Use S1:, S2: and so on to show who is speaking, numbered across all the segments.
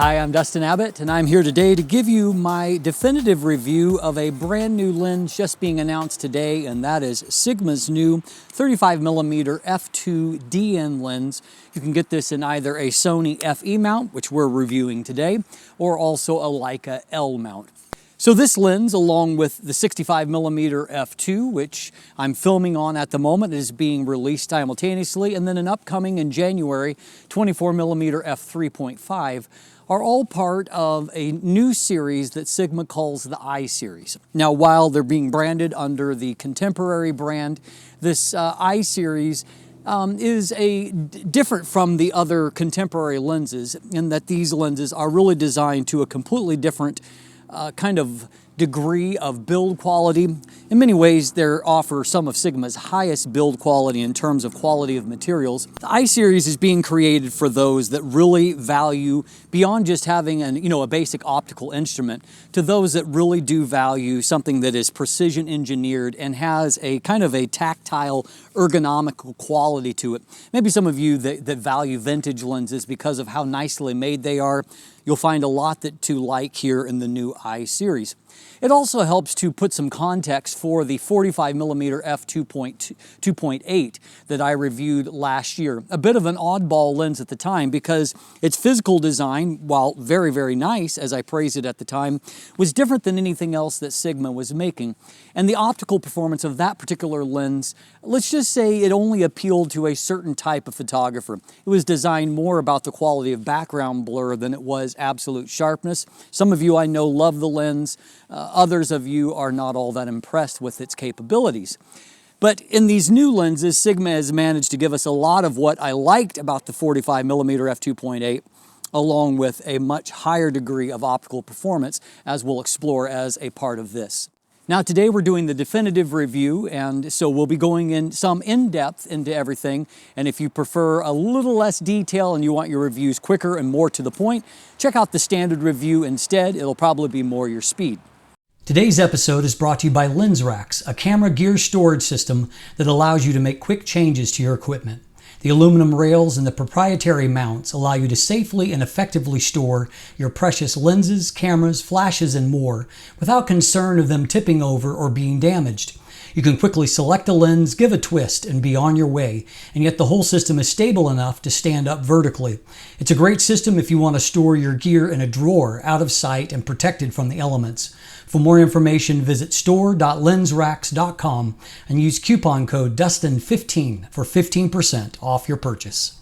S1: Hi, I'm Dustin Abbott, and I'm here today to give you my definitive review of a brand new lens just being announced today, and that is Sigma's new 35mm f2 DN lens. You can get this in either a Sony FE mount, which we're reviewing today, or also a Leica L mount. So this lens, along with the 65mm f2, which I'm filming on at the moment, is being released simultaneously, and then an upcoming in January 24mm f3.5, are all part of a new series that Sigma calls the I series. Now, while they're being branded under the contemporary brand, this I series is different from the other contemporary lenses in that these lenses are really designed to a completely different kind of degree of build quality. In many ways, they offer some of Sigma's highest build quality in terms of quality of materials. The I-Series is being created for those that really value, beyond just having a basic optical instrument, to those that really do value something that is precision engineered and has a kind of a tactile, ergonomical quality to it. Maybe some of you that value vintage lenses because of how nicely made they are, you'll find a lot to like here in the new I-Series. It also helps to put some context for the 45mm f2.8 that I reviewed last year. A bit of an oddball lens at the time because its physical design, while very, very nice, as I praised it at the time, was different than anything else that Sigma was making. And the optical performance of that particular lens, let's just say it only appealed to a certain type of photographer. It was designed more about the quality of background blur than it was absolute sharpness. Some of you I know love the lens. Others of you are not all that impressed with its capabilities. But in these new lenses, Sigma has managed to give us a lot of what I liked about the 45mm f2.8, along with a much higher degree of optical performance, as we'll explore as a part of this. Now today we're doing the definitive review, and so we'll be going in depth into everything. And if you prefer a little less detail and you want your reviews quicker and more to the point, check out the standard review instead. It'll probably be more your speed. Today's episode is brought to you by Lens Racks, a camera gear storage system that allows you to make quick changes to your equipment. The aluminum rails and the proprietary mounts allow you to safely and effectively store your precious lenses, cameras, flashes, and more without concern of them tipping over or being damaged. You can quickly select a lens, give a twist, and be on your way, and yet the whole system is stable enough to stand up vertically. It's a great system if you want to store your gear in a drawer, out of sight and protected from the elements. For more information, visit store.lensracks.com and use coupon code DUSTIN15 for 15% off your purchase.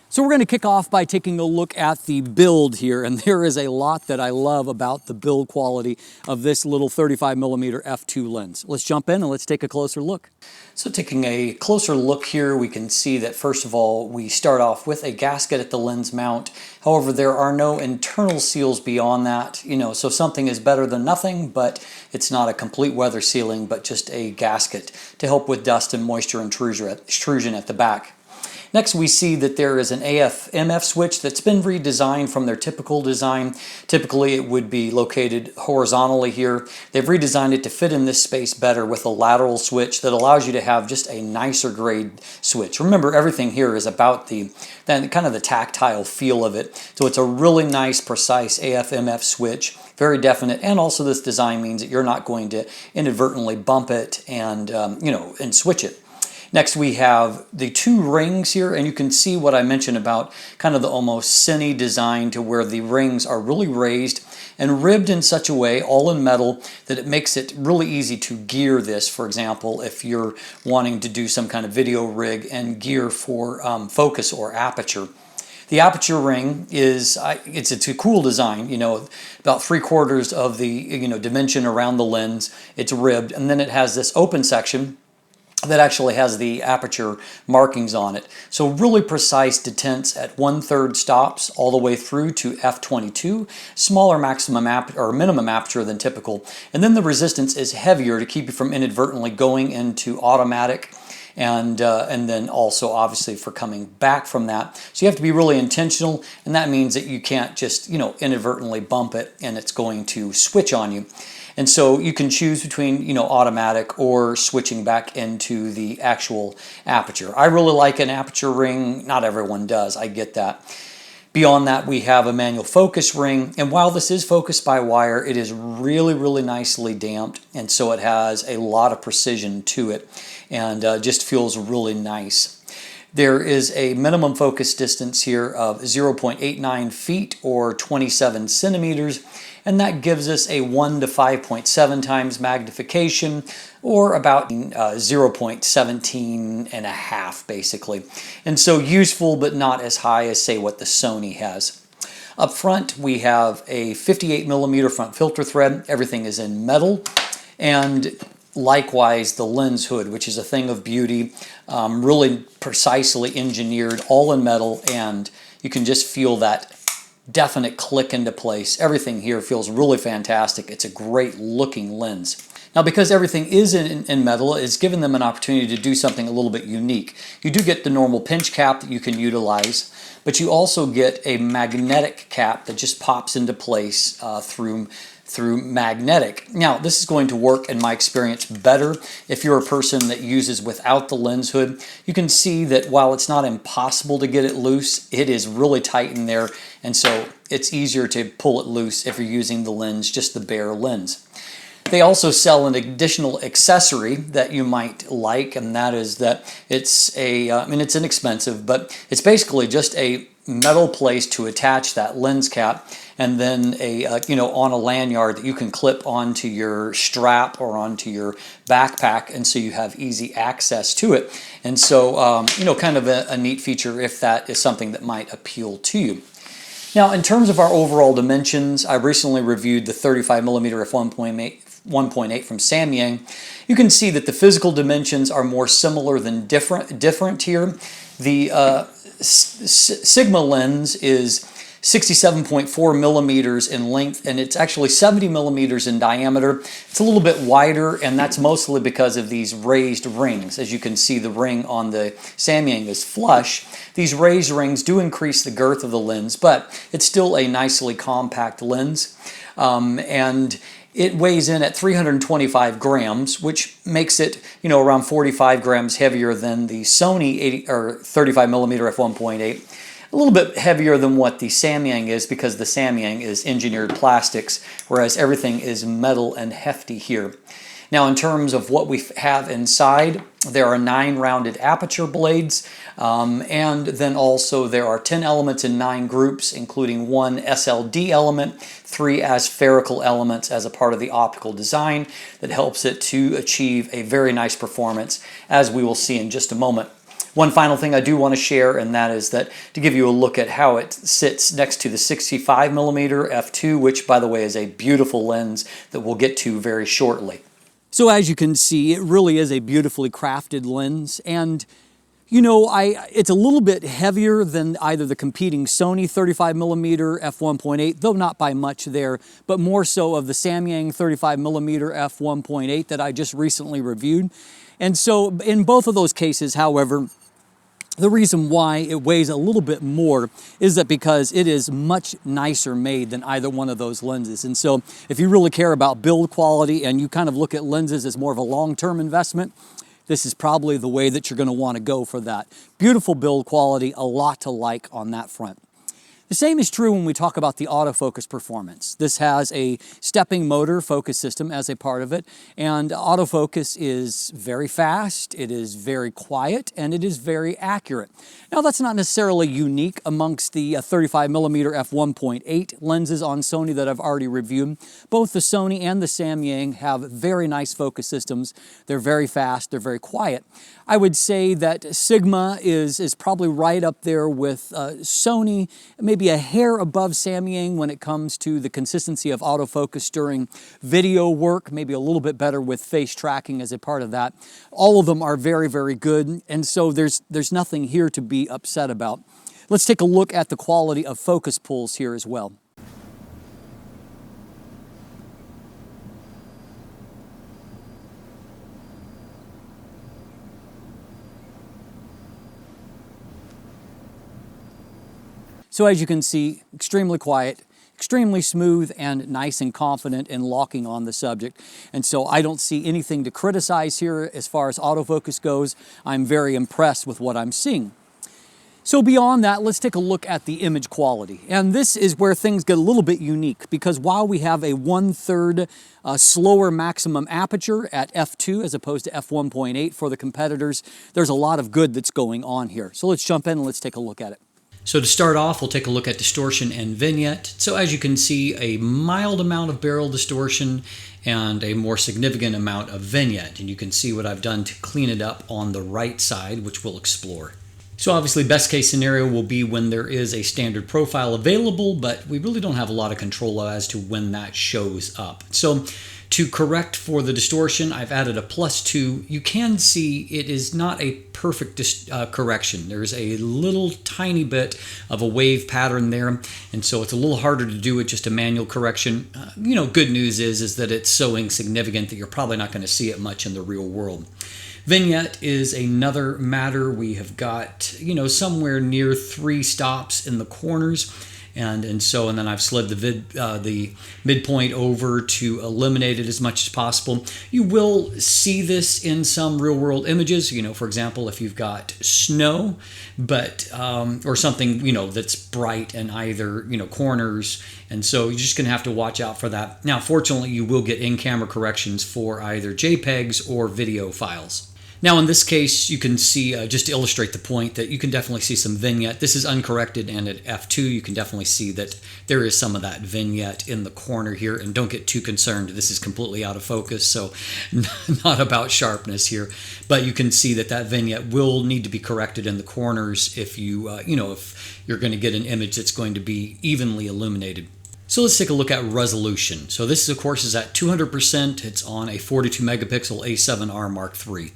S1: So we're going to kick off by taking a look at the build here, and there is a lot that I love about the build quality of this little 35mm f2 lens. Let's jump in and let's take a closer look. So taking a closer look here, we can see that first of all, we start off with a gasket at the lens mount. However, there are no internal seals beyond that, so something is better than nothing, but it's not a complete weather sealing, but just a gasket to help with dust and moisture intrusion at the back. Next, we see that there is an Afmf switch that's been redesigned from their typical design. Typically, it would be located horizontally here. They've redesigned it to fit in this space better with a lateral switch that allows you to have just a nicer grade switch. Remember, everything here is about the kind of the tactile feel of it. So it's a really nice, precise Afmf switch, very definite, and also this design means that you're not going to inadvertently bump it and and switch it. Next, we have the two rings here, and you can see what I mentioned about kind of the almost cine design to where the rings are really raised and ribbed in such a way, all in metal, that it makes it really easy to gear this. For example, if you're wanting to do some kind of video rig and gear for focus or aperture. The Aperture Ring is, it's a cool design, about 3/4 of the dimension around the lens. It's ribbed, and then it has this open section that actually has the aperture markings on it. So really precise detents at 1/3 stops all the way through to f22, smaller maximum or minimum aperture than typical. And then the resistance is heavier to keep you from inadvertently going into automatic and then also obviously for coming back from that. So you have to be really intentional, and that means that you can't just inadvertently bump it and it's going to switch on you. And so you can choose between, automatic or switching back into the actual aperture. I really like an aperture ring. Not everyone does. I get that. Beyond that, we have a manual focus ring, and while this is focused by wire, it is really nicely damped, and so it has a lot of precision to it, and just feels really nice. There is a minimum focus distance here of 0.89 feet or 27 centimeters, and that gives us a 1 to 5.7 times magnification, or about 0.17 and a half basically. And so useful, but not as high as, say, what the Sony has. Up front, we have a 58 millimeter front filter thread. Everything is in metal, and likewise the lens hood, which is a thing of beauty, really precisely engineered, all in metal, and you can just feel that definite click into place. Everything here feels really fantastic. It's a great looking lens. Now, because everything is in metal, it's given them an opportunity to do something a little bit unique. You do get the normal pinch cap that you can utilize, but you also get a magnetic cap that just pops into place through magnetic. Now, this is going to work, in my experience, better if you're a person that uses without the lens hood. You can see that while it's not impossible to get it loose, it is really tight in there, and so it's easier to pull it loose if you're using the lens, just the bare lens. They also sell an additional accessory that you might like, and that is that it's it's inexpensive, but it's basically just a metal place to attach that lens cap, and then on a lanyard that you can clip onto your strap or onto your backpack, and so you have easy access to it. And so kind of a neat feature if that is something that might appeal to you. Now, in terms of our overall dimensions, I recently reviewed the 35 millimeter f1.8 from Samyang. You can see that the physical dimensions are more similar than different here. The Sigma lens is 67.4 millimeters in length, and it's actually 70 millimeters in diameter. It's a little bit wider, and that's mostly because of these raised rings. As you can see, the ring on the Samyang is flush. These raised rings do increase the girth of the lens, but it's still a nicely compact lens. And it weighs in at 325 grams, which makes it, around 45 grams heavier than the Sony 35 millimeter f1.8. A little bit heavier than what the Samyang is, because the Samyang is engineered plastics, whereas everything is metal and hefty here. Now, in terms of what we have inside, there are 9 rounded aperture blades, and then also there are 10 elements in 9 groups, including 1 SLD element, 3 aspherical elements as a part of the optical design that helps it to achieve a very nice performance, as we will see in just a moment. One final thing I do want to share, and that is that to give you a look at how it sits next to the 65 millimeter f2, which, by the way, is a beautiful lens that we'll get to very shortly. So as you can see, it really is a beautifully crafted lens, and it's a little bit heavier than either the competing Sony 35 millimeter f1.8, though not by much there, but more so of the Samyang 35 millimeter f1.8 that I just recently reviewed. And so in both of those cases, however, the reason why it weighs a little bit more is that because it is much nicer made than either one of those lenses. And so if you really care about build quality and you kind of look at lenses as more of a long-term investment, this is probably the way that you're going to want to go for that. Beautiful build quality, a lot to like on that front. The same is true when we talk about the autofocus performance. This has a stepping motor focus system as a part of it, and autofocus is very fast, it is very quiet, and it is very accurate. Now, that's not necessarily unique amongst the 35 millimeter f1.8 lenses on Sony that I've already reviewed. Both the Sony and the Samyang have very nice focus systems. They're very fast, they're very quiet. I would say that Sigma is probably right up there with Sony, maybe a hair above Samyang when it comes to the consistency of autofocus during video work, maybe a little bit better with face tracking as a part of that. All of them are very, very good, and so there's nothing here to be upset about. Let's take a look at the quality of focus pulls here as well. So as you can see, extremely quiet, extremely smooth, and nice and confident in locking on the subject. And so I don't see anything to criticize here as far as autofocus goes. I'm very impressed with what I'm seeing. So beyond that, let's take a look at the image quality. And this is where things get a little bit unique, because while we have a 1/3 slower maximum aperture at f2 as opposed to f1.8 for the competitors, there's a lot of good that's going on here. So let's jump in and let's take a look at it. So to start off, we'll take a look at distortion and vignette. So as you can see, a mild amount of barrel distortion and a more significant amount of vignette. And you can see what I've done to clean it up on the right side, which we'll explore. So obviously best case scenario will be when there is a standard profile available, but we really don't have a lot of control as to when that shows up. So to correct for the distortion, I've added a +2. You can see it is not a perfect correction. There's a little tiny bit of a wave pattern there, and so it's a little harder to do with just a manual correction. Good news is that it's so insignificant that you're probably not going to see it much in the real world. Vignette is another matter. We have got, somewhere near 3 stops in the corners. And then I've slid the midpoint over to eliminate it as much as possible. You will see this in some real world images, for example, if you've got snow, but or something, that's bright in either, corners. And so you're just going to have to watch out for that. Now, fortunately, you will get in-camera corrections for either JPEGs or video files. Now in this case, you can see, just to illustrate the point, that you can definitely see some vignette. This is uncorrected, and at f2 you can definitely see that there is some of that vignette in the corner here. And don't get too concerned, this is completely out of focus, so not about sharpness here. But you can see that that vignette will need to be corrected in the corners if you, if you're going to get an image that's going to be evenly illuminated. So let's take a look at resolution. So this, of course, is at 200%. It's on a 42 megapixel A7R Mark III.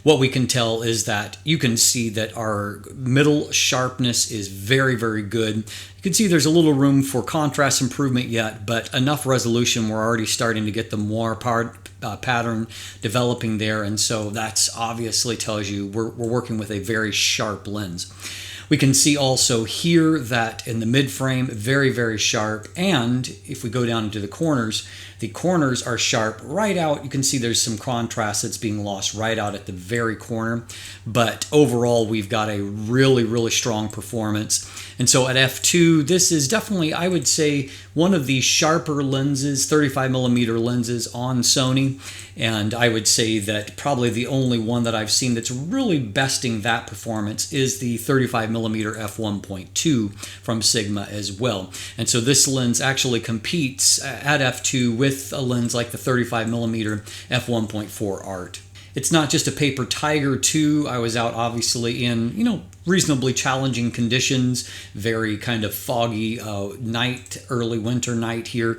S1: What we can tell is that you can see that our middle sharpness is very, very good. You can see there's a little room for contrast improvement yet, but enough resolution, we're already starting to get the more pattern developing there. And so that's obviously tells you we're working with a very sharp lens. We can see also here that in the mid frame, very, very sharp. And if we go down into the corners are sharp right out. You can see there's some contrast that's being lost right out at the very corner. But overall, we've got a really, really strong performance. And so at f2, this is definitely, I would say, one of the sharper lenses, 35mm lenses on Sony. And I would say that probably the only one that I've seen that's really besting that performance is the 35mm f1.2 from Sigma as well. And so this lens actually competes at f2 with a lens like the 35mm f1.4 Art. It's not just a paper tiger too. I was out obviously in, reasonably challenging conditions, very kind of foggy night, early winter night here.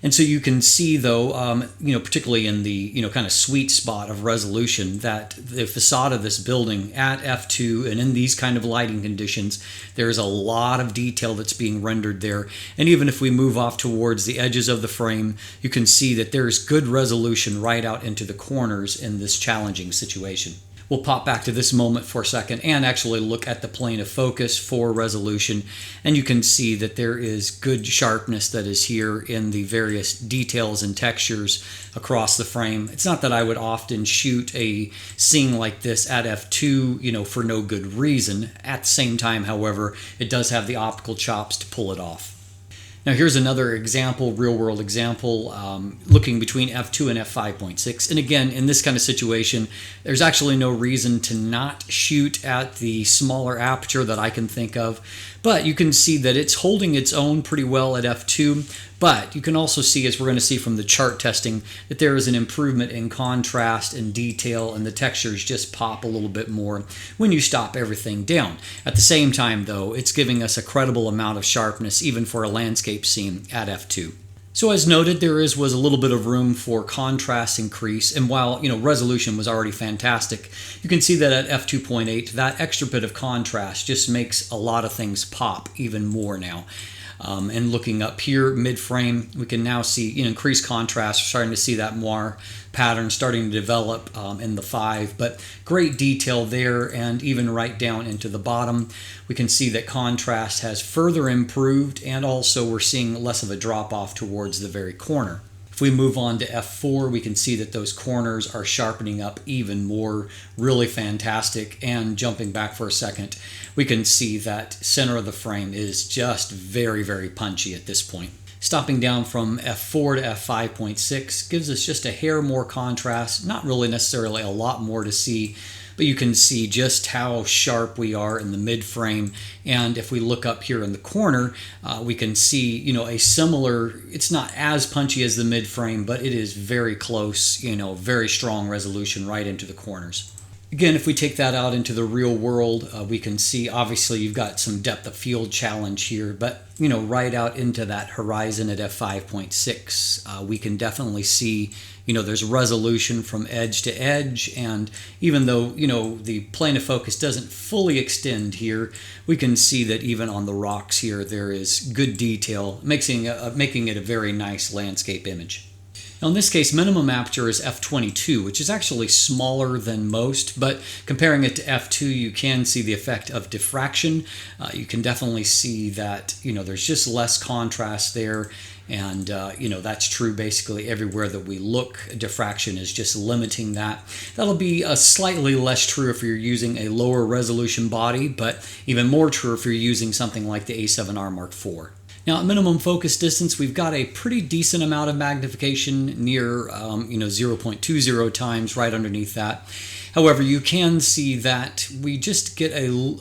S1: And so you can see though, particularly in the, kind of sweet spot of resolution, that the facade of this building at f2 and in these kind of lighting conditions, there's a lot of detail that's being rendered there. And even if we move off towards the edges of the frame, you can see that there's good resolution right out into the corners in this challenging situation. We'll pop back to this moment for a second and actually look at the plane of focus for resolution. And you can see that there is good sharpness that is here in the various details and textures across the frame. It's not that I would often shoot a scene like this at f2, for no good reason. At the same time, however, it does have the optical chops to pull it off. Now here's another example, real-world example, looking between f2 and f5.6. And again, in this kind of situation, there's actually no reason to not shoot at the smaller aperture that I can think of. But you can see that it's holding its own pretty well at f2. But you can also see, as we're going to see from the chart testing, that there is an improvement in contrast and detail, and the textures just pop a little bit more when you stop everything down. At the same time, though, it's giving us a credible amount of sharpness, even for a landscape scene at f2. So as noted, there was a little bit of room for contrast increase, and while resolution was already fantastic, you can see that at f2.8, that extra bit of contrast just makes a lot of things pop even more now. And looking up here mid-frame, we can now see increased contrast. We're starting to see that moire pattern starting to develop in the 5, but great detail there, and even right down into the bottom. We can see that contrast has further improved, and also we're seeing less of a drop-off towards the very corner. If we move on to f4, we can see that those corners are sharpening up even more, really fantastic. And jumping back for a second, we can see that center of the frame is just very, very punchy at this point. Stopping down from f4 to f5.6 gives us just a hair more contrast, not really necessarily a lot more to see, but you can see just how sharp we are in the mid frame. And if we look up here in the corner, we can see, a similar, it's not as punchy as the mid frame, but it is very close, very strong resolution right into the corners. Again, if we take that out into the real world, we can see obviously you've got some depth of field challenge here, but right out into that horizon at f5.6, we can definitely see there's resolution from edge to edge, and even though the plane of focus doesn't fully extend here, we can see that even on the rocks here there is good detail, making it a very nice landscape image. Now in this case, minimum aperture is f22, which is actually smaller than most, but comparing it to f2, you can see the effect of diffraction. You can definitely see that there's just less contrast there, and that's true basically everywhere that we look. Diffraction is just limiting that. That'll be slightly less true if you're using a lower resolution body, but even more true if you're using something like the A7R Mark IV. Now at minimum focus distance, we've got a pretty decent amount of magnification near 0.20 times right underneath that. However, you can see that we just get a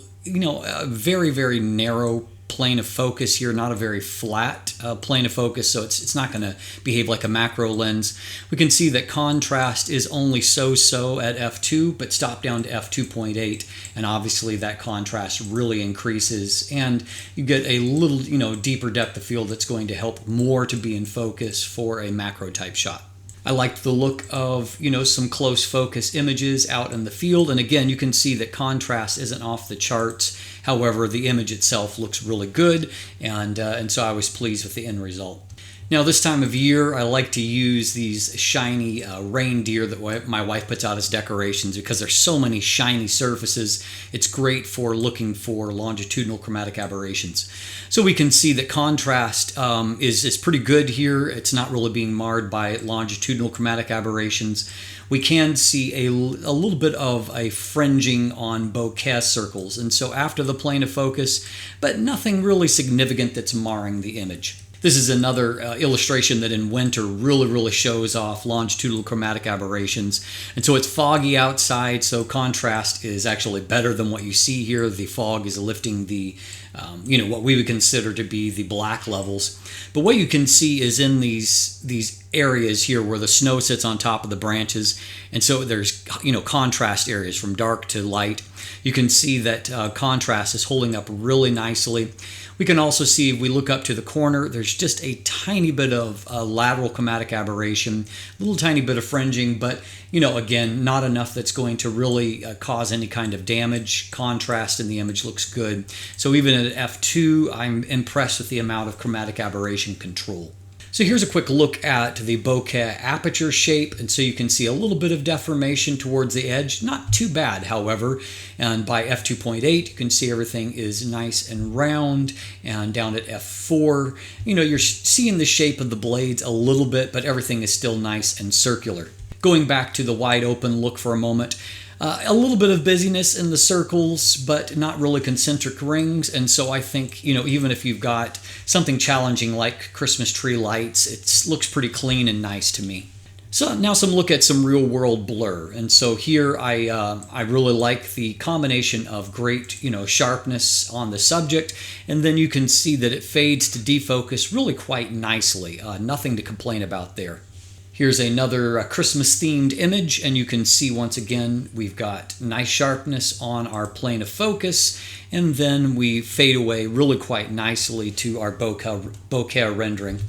S1: very, very narrow plane of focus here, not a very flat plane of focus, so it's not going to behave like a macro lens. We can see that contrast is only so-so at f2, but stop down to f2.8, and obviously that contrast really increases, and you get a little deeper depth of field that's going to help more to be in focus for a macro type shot. I liked the look of, some close focus images out in the field. And again, you can see that contrast isn't off the charts. However, the image itself looks really good. And so I was pleased with the end result. Now, this time of year, I like to use these shiny reindeer that my wife puts out as decorations because there's so many shiny surfaces. It's great for looking for longitudinal chromatic aberrations. So we can see that contrast is pretty good here. It's not really being marred by longitudinal chromatic aberrations. We can see a little bit of a fringing on bokeh circles, and so after the plane of focus, but nothing really significant that's marring the image. This is another illustration that in winter really shows off longitudinal chromatic aberrations. And so it's foggy outside, so contrast is actually better than what you see here. The fog is lifting the, what we would consider to be the black levels. But what you can see is in these areas here where the snow sits on top of the branches, and so there's contrast areas from dark to light. You can see that contrast is holding up really nicely. We can also see, if we look up to the corner, there's just a tiny bit of lateral chromatic aberration, a little tiny bit of fringing, but again, not enough that's going to really cause any kind of damage. Contrast in the image looks good. So even at f2, I'm impressed with the amount of chromatic aberration control. So here's a quick look at the bokeh aperture shape, and so you can see a little bit of deformation towards the edge. Not too bad, however, and by f2.8 you can see everything is nice and round, and down at f4, you're seeing the shape of the blades a little bit, but everything is still nice and circular. Going back to the wide open look for a moment, a little bit of busyness in the circles, but not really concentric rings. And so I think, even if you've got something challenging like Christmas tree lights, it looks pretty clean and nice to me. So now some look at some real world blur. And so here I really like the combination of great, sharpness on the subject. And then you can see that it fades to defocus really quite nicely. Nothing to complain about there. Here's another Christmas themed image, and you can see once again we've got nice sharpness on our plane of focus, and then we fade away really quite nicely to our bokeh rendering.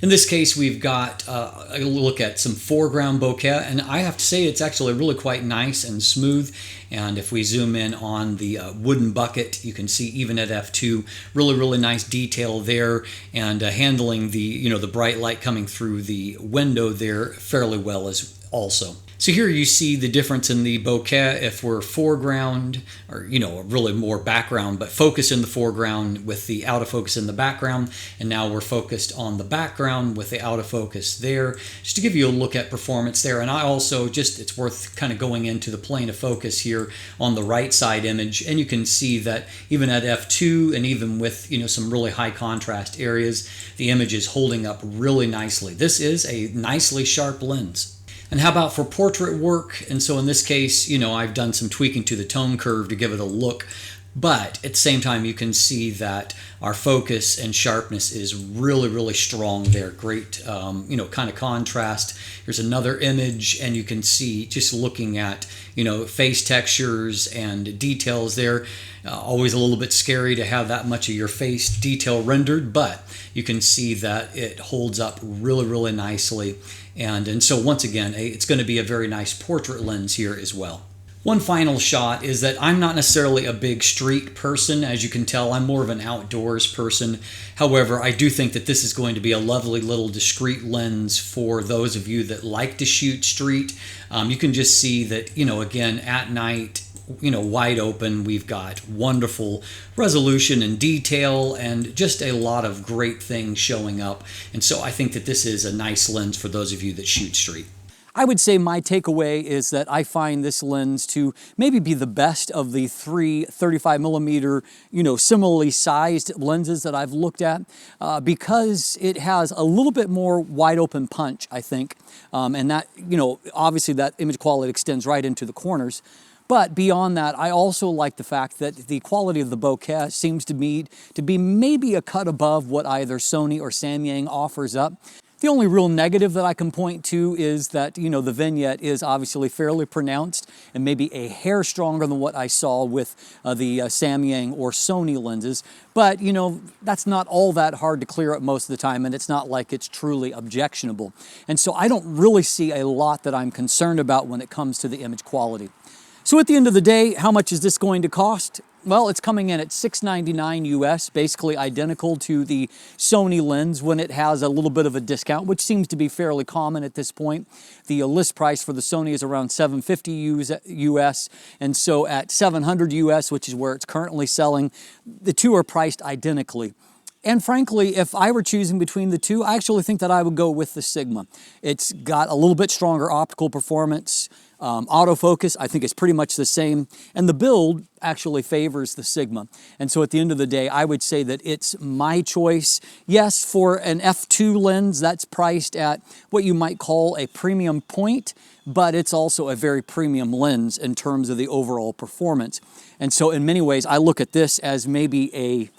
S1: In this case, we've got a look at some foreground bokeh, and I have to say it's actually really quite nice and smooth. And if we zoom in on the wooden bucket, you can see even at f2, really nice detail there, and handling the the bright light coming through the window there fairly well also. So here you see the difference in the bokeh if we're foreground, or really more background, but focus in the foreground with the autofocus in the background, and now we're focused on the background with the autofocus there, just to give you a look at performance there. And I also it's worth kind of going into the plane of focus here on the right side image, and you can see that even at f2 and even with some really high contrast areas, the image is holding up really nicely. This is a nicely sharp lens. And how about for portrait work? And so in this case, I've done some tweaking to the tone curve to give it a look, but at the same time you can see that our focus and sharpness is really, really strong there. Great, kind of contrast. Here's another image, and you can see, just looking at, face textures and details there, always a little bit scary to have that much of your face detail rendered, but you can see that it holds up really, really nicely. And so once again, it's going to be a very nice portrait lens here as well. One final shot is that I'm not necessarily a big street person. As you can tell, I'm more of an outdoors person. However, I do think that this is going to be a lovely little discreet lens for those of you that like to shoot street. You can just see that, again, at night, wide open, we've got wonderful resolution and detail and just a lot of great things showing up. And so I think that this is a nice lens for those of you that shoot street. I would say my takeaway is that I find this lens to maybe be the best of the three 35mm, similarly sized lenses that I've looked at, because it has a little bit more wide open punch, I think. And that, obviously that image quality extends right into the corners. But beyond that, I also like the fact that the quality of the bokeh seems to me to be maybe a cut above what either Sony or Samyang offers up. The only real negative that I can point to is that, the vignette is obviously fairly pronounced and maybe a hair stronger than what I saw with the Samyang or Sony lenses. But, that's not all that hard to clear up most of the time, and it's not like it's truly objectionable. And so I don't really see a lot that I'm concerned about when it comes to the image quality. So at the end of the day, how much is this going to cost? Well, it's coming in at $699 US, basically identical to the Sony lens when it has a little bit of a discount, which seems to be fairly common at this point. The list price for the Sony is around $750 US, and so at $700 US, which is where it's currently selling, the two are priced identically. And frankly, if I were choosing between the two, I actually think that I would go with the Sigma. It's got a little bit stronger optical performance. Autofocus, I think, is pretty much the same, and the build actually favors the Sigma. And so at the end of the day, I would say that it's my choice. Yes, for an f2 lens, that's priced at what you might call a premium point, but it's also a very premium lens in terms of the overall performance. And so in many ways, I look at this as maybe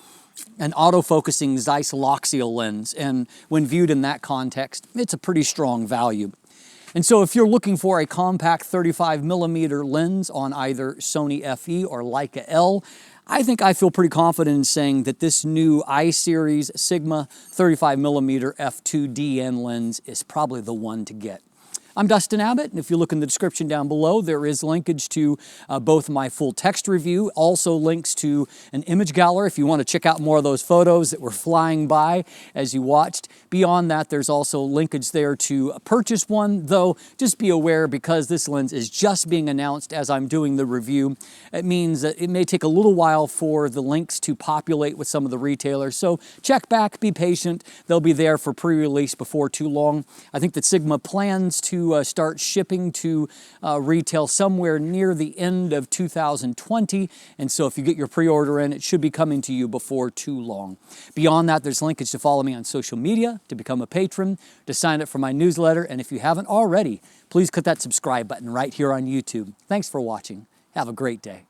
S1: an autofocusing Zeiss Loxial lens, and when viewed in that context, it's a pretty strong value. And so if you're looking for a compact 35mm lens on either Sony FE or Leica L, I think I feel pretty confident in saying that this new I-Series Sigma 35mm f2DN lens is probably the one to get. I'm Dustin Abbott, and if you look in the description down below, there is linkage to both my full text review, also links to an image gallery if you want to check out more of those photos that were flying by as you watched. Beyond that, there's also linkage there to purchase one, though just be aware, because this lens is just being announced as I'm doing the review, it means that it may take a little while for the links to populate with some of the retailers. So check back, be patient. They'll be there for pre-release before too long. I think that Sigma plans to start shipping to retail somewhere near the end of 2020, and so if you get your pre-order in, it should be coming to you before too long. Beyond that, there's linkage to follow me on social media, to become a patron, to sign up for my newsletter, and if you haven't already, please click that subscribe button right here on YouTube. Thanks for watching. Have a great day.